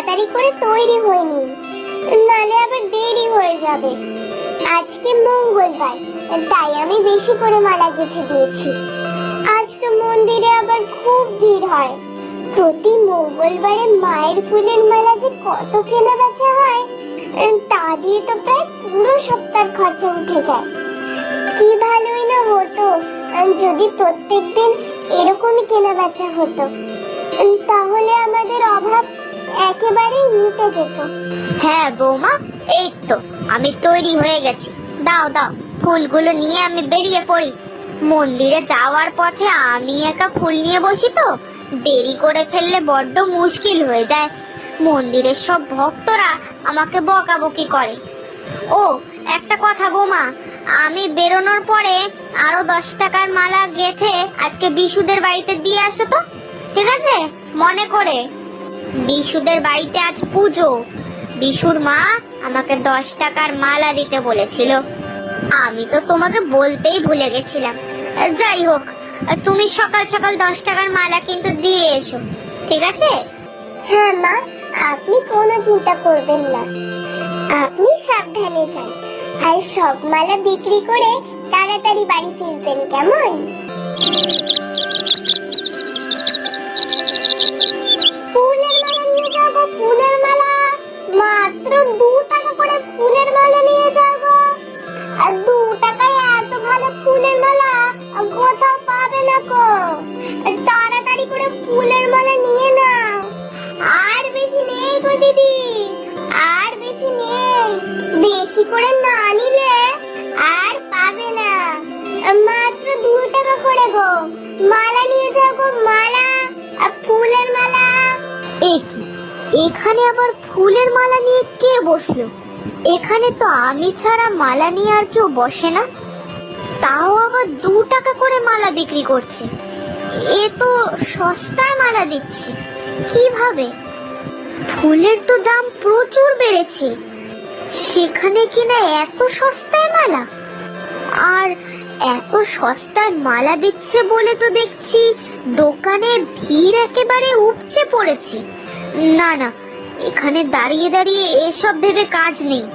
তাড়াতাড়ি করে তৈরি হয়ে নিন, নালে আবার দেরি হয়ে যাবে। আজকে মঙ্গলবার, তাই আমি বেশি করে মালা গেঁথে দিয়েছি। আজ তো মন্দিরে আবার খুব ভিড় হয়। প্রতি মঙ্গলবারে মায়ের ফুলের মালা যে কত কেনা বেচা হয়, তা দিয়ে তো প্রায় পুরো সপ্তাহ খরচা উঠে যায়। কি ভালোই না হতো যদি প্রত্যেকদিন এরকমই কেনা বেচা হতো, তাহলে আমাদের অভাব একেবারেই মিটে যেত। হ্যাঁ বৌমা, এই তো আমি তৈরি হয়ে গেছি। দাও দাও, ফুলগুলো নিয়ে আমি বেরিয়ে পড়ি। মন্দিরে যাওয়ার পথে আমি একা ফুল নিয়ে বসি তো, দেরি করে ফেললে বড্ড মুশকিল হয়ে যায়। মন্দিরের সব ভক্তরা আমাকে বকাবকি করে। ও একটা কথা বৌমা, আমি বেরোনোর পরে আরো 10 টাকার মালা গেঁথে আজকে বিশুদের বাড়িতে দিয়ে আসো তো, ঠিক আছে? মনে করে। বিশুদের বাড়িতে আজ পুজো। বিশুর মা আমাকে 10 টাকার মালা দিতে বলেছিল। আমি তো তোমাকে বলতেই ভুলে গেছিলাম। যাই হোক, তুমি সকাল সকাল 10 টাকার মালা কিন্তু দিয়ে এসো, ঠিক আছে? হ্যাঁ মা, আপনি কোনো চিন্তা করবেন না। আপনি সাবধানে যান, আর সব মালা বিক্রি করে তাড়াতাড়ি বাড়ি ফিরবেন, কেমন? ফুলের মালা নিয়ে যাবো, ফুলের মালা মাত্র 2 টাকা করে ফুলের মালা নিয়ে যাবো। আর 2 টাকায় এত ভালো ফুলের মালা কোথাও পাবে না গো। তাড়াতাড়ি করে ফুলের মালা নিয়ে নাও। আর বেশি নেই গো দিদি, আর বেশি নেই। বেশি করে না নিলে আর পাবে না। মাত্র 2 টাকা করে গো। মালা নিয়ে যাও গো, মালা, আর ফুলের মালা। এখানে আবার ফুলের মালা নিয়ে কে বসলো? এখানে তো আমি ছাড়া মালা নিয়ে আর কেউ বসে না। তাও আবার 2 টাকা করে মালা বিক্রি করছে। এ তো সস্তায় মালা দিচ্ছে। কিভাবে? ফুলের তো দাম প্রচুর বেড়েছে, সেখানে কিনা এত সস্তায় মালা। আর এত সস্তায় মালা দিচ্ছে বলে তো দেখছি দোকানে ভিড় একেবারে উপচে পড়েছে। না না, এখানে দাঁড়িয়ে দাঁড়িয়ে এসব ভেবে কাজ নেই।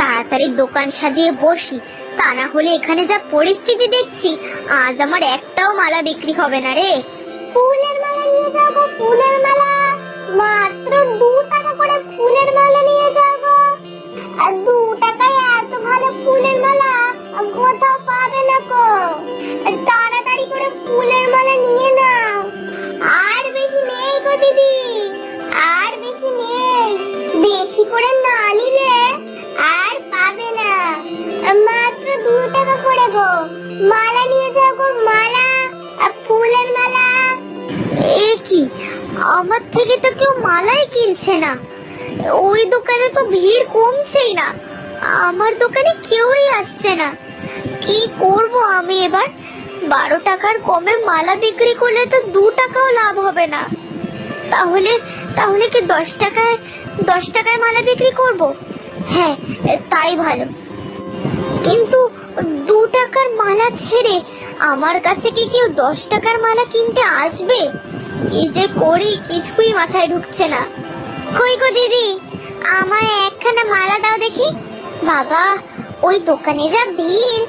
তাড়াতাড়ি দোকান সাজিয়ে বসি, তা না হলে এখানে যা পরিস্থিতি দেখছি আজ আমার একটাও মালা বিক্রি হবে না রে। ফুলের মালা নিয়ে যাও গো, ফুলের মালা, মাত্র 2 টাকা করে ফুলের মালা নিয়ে যাও গো। আর 2 টাকায় এত ভালো ফুলের মালা কোথাও পাবে না গো। তাড়াতাড়ি করে ফুলের মালা নিয়ে নাও। আর বেশি নেই গো দিদি, আর বেশি নেই। বেশি করে না নিলে আর পাবে না। মাত্র 2 টাকা করে গো। মালা নিয়ে যাও গো, মালা, আর ফুলের মালা। কি, আমার থেকে তো কেউ মালাই কিনছে না। ওই দোকানে তো ভিড় কমছেই না, আমার দোকানে কেউই আসছে না। কি করব আমি এবার? 12 টাকার কমে মালা বিক্রি করলে তো 2 টাকাও লাভ হবে না। তাহলে তাহলে কি 10 টাকায় মালা বিক্রি করব? হ্যাঁ, তাই ভালো। কিন্তু 2 টাকার মালা ছেড়ে আমার কাছে কি কেউ 10 টাকার মালা কিনতে আসবে? এই যে করি কিছুই মাথায় ঢুকছে না। কই গো দিদি, আমায় একখানা মালা দাও দেখি। বাবা, ওই দোকানে যা ভিড়,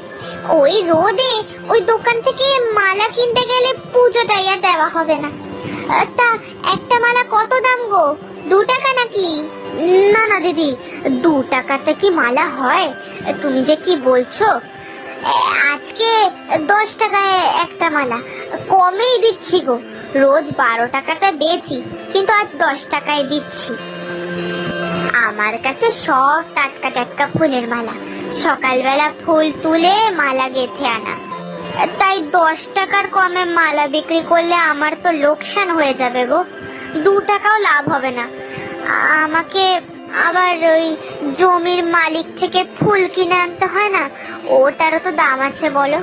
ওই রোদে ওই দোকান থেকে মালা কিনতে গেলে পুজোটাই আর দেওয়া হবে না। তা একটা মালা কত দাম গো? 2 টাকা নাকি? না না দিদি, 2 টাকাতে কি মালা হয়? তুমি যে কি বলছো? আজকে 10 টাকায় একটা মালা কমেই দিচ্ছি গো। রোজ 12 টাকাটা বেচি, কিন্তু আজ 10 টাকায় দিচ্ছি। আমার কাছে সব টাটকা টাটকা ফুলের মালা, সকালবেলা ফুল তুলে মালা গেঁথে আনা। তাই 10 টাকার কমে মালা বিক্রি করলে আমার তো লোকসান হয়ে যাবে গো। 2 টাকাও লাভ হবে না। আমাকে আবার ওই জমির মালিক থেকে ফুল কিনে আনতে হয় না? ওটারও তো দাম আছে বলো।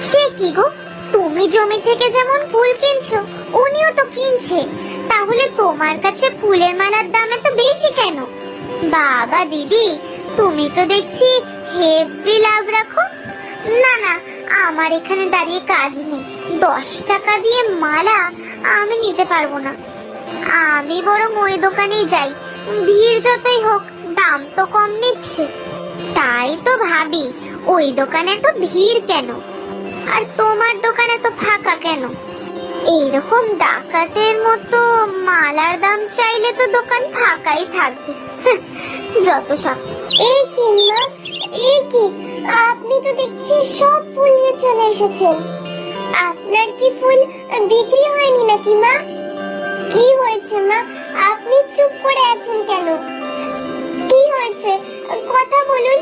সে কি গো, তুমি জমি থেকে যেমন ফুল কিনছো উনিও তো কিনছে, তাহলে তোমার কাছে ফুলের মালার দাম এত বেশি কেন? বাবা দিদি, তুমি তো দেখছি হেভি লাভ রাখো। না না, আমার এখানে দাঁড়িয়ে কাজ নেই। 10 টাকা দিয়ে মালা আমি নিতে পারবো না। আমি বরং ওই দোকানেই যাই, ভিড় যতই হোক দাম তো কম নিচ্ছে। তাই তো ভাবি ওই দোকানে তো ভিড় কেন, আর তোমার দোকানে তো ফাঁকা কেন? এইরকম ডাকাতের মতো মালার দাম চাইলে তো দোকান ফাঁকাই থাকবে। যত সব। এই কি মা, এই কি, আপনি তো দেখছি সব ফুল নিয়ে চলে এসেছেন। আপনার কি ফুল বিক্রি হয়নি নাকি মা? কি হয়েছে মা, আপনি চুপ করে আছেন কেন? কি হয়েছে, কথা বলুন।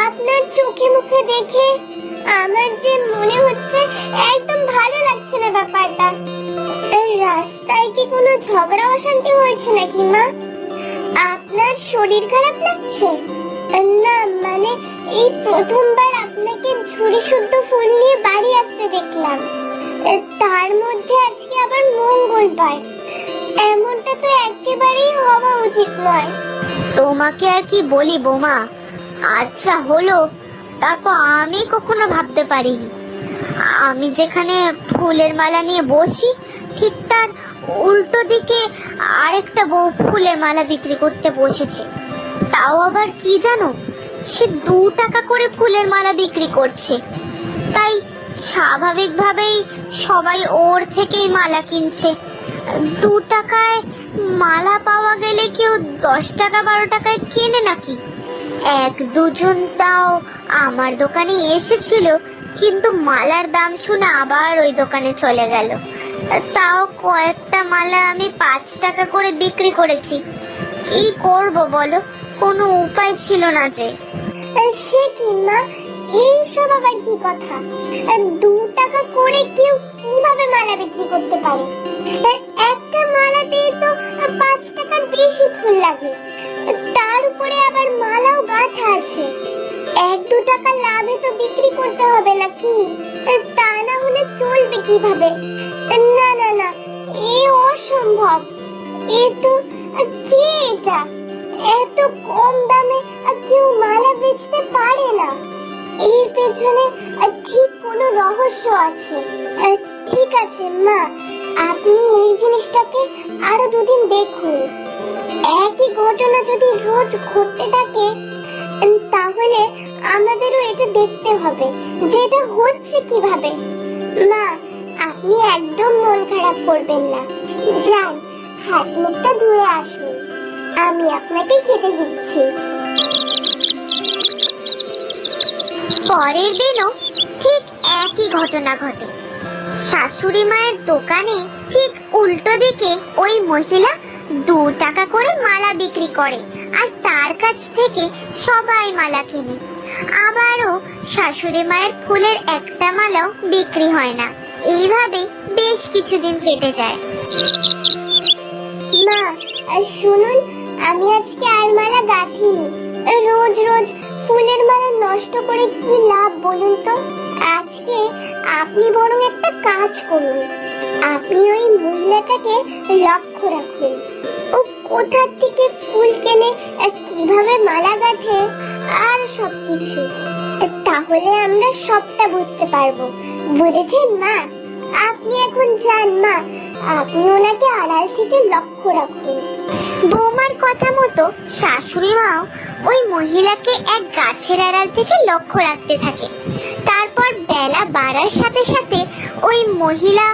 আপনার চোখে মুখে দেখে আমার যে মনে হচ্ছে একদম ভালো লাগছে না ব্যাপারটা। এই রাস্তায় কি কোনো ঝগড়া অশান্তি হয়েছে নাকি মা? আপনার শরীর খারাপ লাগছে? না মানে এই প্রথমবার আপনাকে ঝুড়ি শুদ্ধ ফুল নিয়ে বাড়ি আসতে দেখলাম, তার মধ্যে আজকে আবার মঙ্গলবার। এমনটা তো একেবারেই হওয়া উচিত নয়। তোমাকে আর কি বলি বৌমা, আচ্ছা হলো তা তো আমি কখনো ভাবতে পারিনি। আমি যেখানে ফুলের মালা নিয়ে বসি ঠিক তার উল্টো দিকে আরেকটা বউ ফুলের মালা বিক্রি করতে বসেছে। তাও আবার কি জানো, সে 2 টাকা করে ফুলের মালা বিক্রি করছে। তাই স্বাভাবিকভাবেই সবাই ওর থেকেই মালা কিনছে। 2 টাকায় মালা পাওয়া গেলে কেউ 10 টাকা 12 টাকায় কেনে নাকি? 1-2 জন তাও আমার দোকানে এসেছিল, কিন্তু মালার দাম শুনে আবার ওই দোকানে চলে গেল। তাও কয়েকটা মালা আমি 5 টাকা করে বিক্রি করেছি। কি করব বলো, কোনো উপায় ছিল না যে। সে কি মা, এইসব আবার কি কথা? 2 টাকা করে কেউ কিভাবে মালা বিক্রি করতে পারে? একটা মালাতেই তো 5 টাকার বেশি ফুল লাগে, তার উপরে আবার মালাও গাঁথা আছে। 1-2 টাকা লাভে তো বিক্রি করতে হবে নাকি? তা না হলে চলবে কিভাবে? না না না, এ অসম্ভব। এ তো কে এটা? এত কম দামে কেউ মালা বেচতে পারে না। এর পেছনে ঠিক কোনো রহস্য আছে। ঠিক আছে মা, আপনি এই জিনিসটাকে আরো 2 দিন দেখুন। একই ঘটনা যদি রোজ ঘটতে থাকে তাহলে আমাদেরও এটা দেখতে হবে যে এটা হচ্ছে কিভাবে। মা, আপনি একদম মন খারাপ করবেন না। যান, হাত মুখটা ধুয়ে আসুন, আমি আপনাকে খেতে দিচ্ছি। পরের দিনও ঠিক একই ঘটনা ঘটে। শাশুড়ি মায়ের দোকানে ঠিক উল্টো দিকে ওই মহিলা 2 টাকা করে মালা বিক্রি করে, আর তার কাছ থেকে সবাই মালা কেনে। আবারও শাশুড়ি মায়ের ফুলের একটা মালাও বিক্রি হয় না। এইভাবে বেশ কিছুদিন কেটে যায়। মা, শুনুন, আমি আজকে আর মালা গাঁথিনি। রোজ রোজ ফুলের মালা নষ্ট করে কি লাভ বলুন তো? আজকে আপনি বরং একটা কাজ করুন, আপনি ওই মহিলাটাকে লক্ষ্য রাখুন। ও কোথা থেকে ফুল কেনে, কিভাবে মালা গাঁথে, আর সবকিছু। তাহলে আমরা সবটা বুঝতে পারবো। বুঝেছেন মা? আপনি এখন যান মা, আপনি ওনাকে আড়াল থেকে লক্ষ্য রাখুন। বৌমার কথা মতো শাশুড়ি মাও ওই মহিলাকে এক গাছের আড়াল থেকে লক্ষ্য রাখতে থাকে। তারপর বেলা বাড়ার সাথে সাথে ওই মহিলা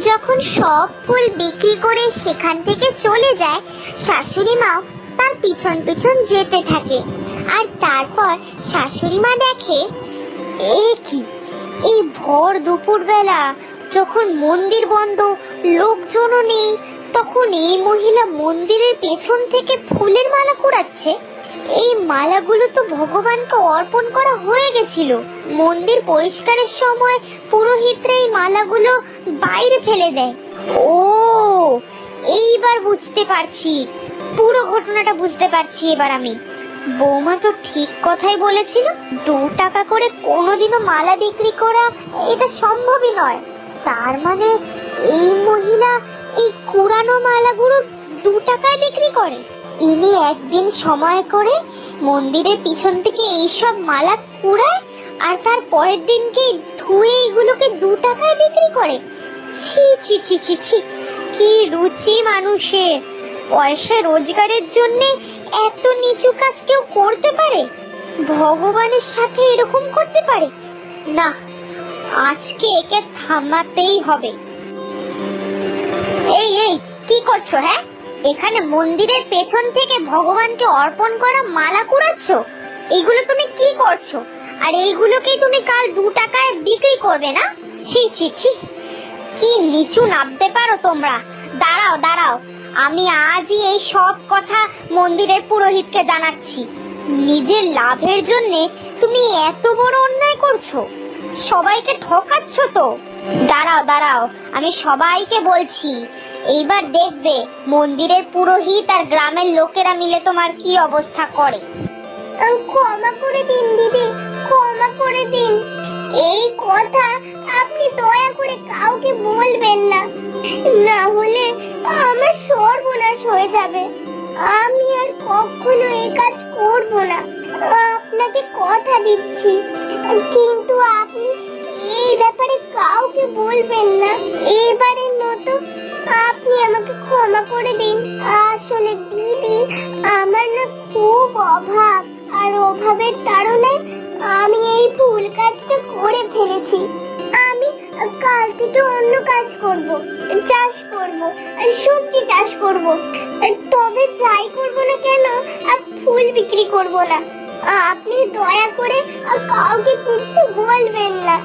যখন সব ফুল বিক্রি করে সেখান থেকে চলে যায়, শাশুড়ি মাও তার পিছন পিছন যেতে থাকে। আর তারপর শাশুড়ি মা দেখে, এ কি, এই ভোর দুপুর বেলা যখন মন্দির বন্ধ, লোকজনও নেই, তখন এই মহিলা মন্দিরের পেছন থেকে ফুলের মালা কুড়াচ্ছে। এই মালাগুলো তো ভগবানকে অর্পণ করা হয়ে গেছিল। মন্দির পরিষ্কারের সময় পুরোহিতরা এই মালাগুলো বাইরে ফেলে দেয়। ও, এইবার বুঝতে পারছি, পুরো ঘটনাটা বুঝতে পারছি এবার আমি। বৌমা তো ঠিক কথাই বলেছিল, 2 টাকা করে কোনোদিনও মালা বিক্রি করা এটা সম্ভবই নয়। তার মানে এই মহিলা এই কুড়ানো মালাগুলো 2 টাকায় বিক্রি করে। ইনি একদিন সময় করে মন্দিরের পিছন থেকে এইসব মালা কুড়ায়, আর তার পরের দিনকে ধুয়ে এগুলোকে 2 টাকায় বিক্রি করে। ছি ছি ছি ছি ছি, কি রুচি মানুষের! পয়সা রোজগারের জন্য এত নিচু কাজ কেউ করতে পারে? ভগবানের সাথে এরকম করতে পারে? না, আজকে একে থামাতেই হবে। এই এই, কি করছো? হ্যাঁ, এখানে মন্দিরের পেছন থেকে ভগবানকে অর্পণ করা মালা কুড়াচ্ছ? এগুলো তুমি কি করছো? আর এইগুলোকেই তুমি কাল 2 টাকায় বিক্রি করবে না? ছি ছি ছি, কি নিচু নামতে পারো তোমরা! দাঁড়াও দাঁড়াও, আমি আজই এই সব কথা মন্দিরের পুরোহিতকে জানাচ্ছি। নিজের লাভের জন্য তুমি এত বড় অন্যায় করছো, সবাইকে ঠকাচ্ছ তো। দাঁড়াও দাঁড়াও, আমি সবাইকে বলছি, এইবার দেখবে মন্দিরের পুরোহিত আর গ্রামের লোকেরা মিলে তোমার কি অবস্থা করে। ক্ষমা করে দিন দিদি, ক্ষমা করে দিন। এই কথা আপনি দয়া করে কাউকে বলবেন না, না হলে আমার সর্বনাশ হয়ে যাবে। আমি আর কখনো এই কাজ করব না, আপনাকে কথা দিচ্ছি। কিন্তু আপনি এই ব্যাপারে কাউকে বলবেন না। এবারের মতো আপনি আমাকে ক্ষমা করে দিন। আসলে দিদি, আমার না খুব অভাব, আর অভাবের কারণে আমি এই ভুল কাজটা করে ফেলেছি। আমি কাল থেকে অন্য কাজ করব, চাষ করব, সবজি চাষ করব। তবে যাই করব না কেন, আর ফুল বিক্রি করব না। আপনি দয়া করে কাউকে কিচ্ছু বলবেন না।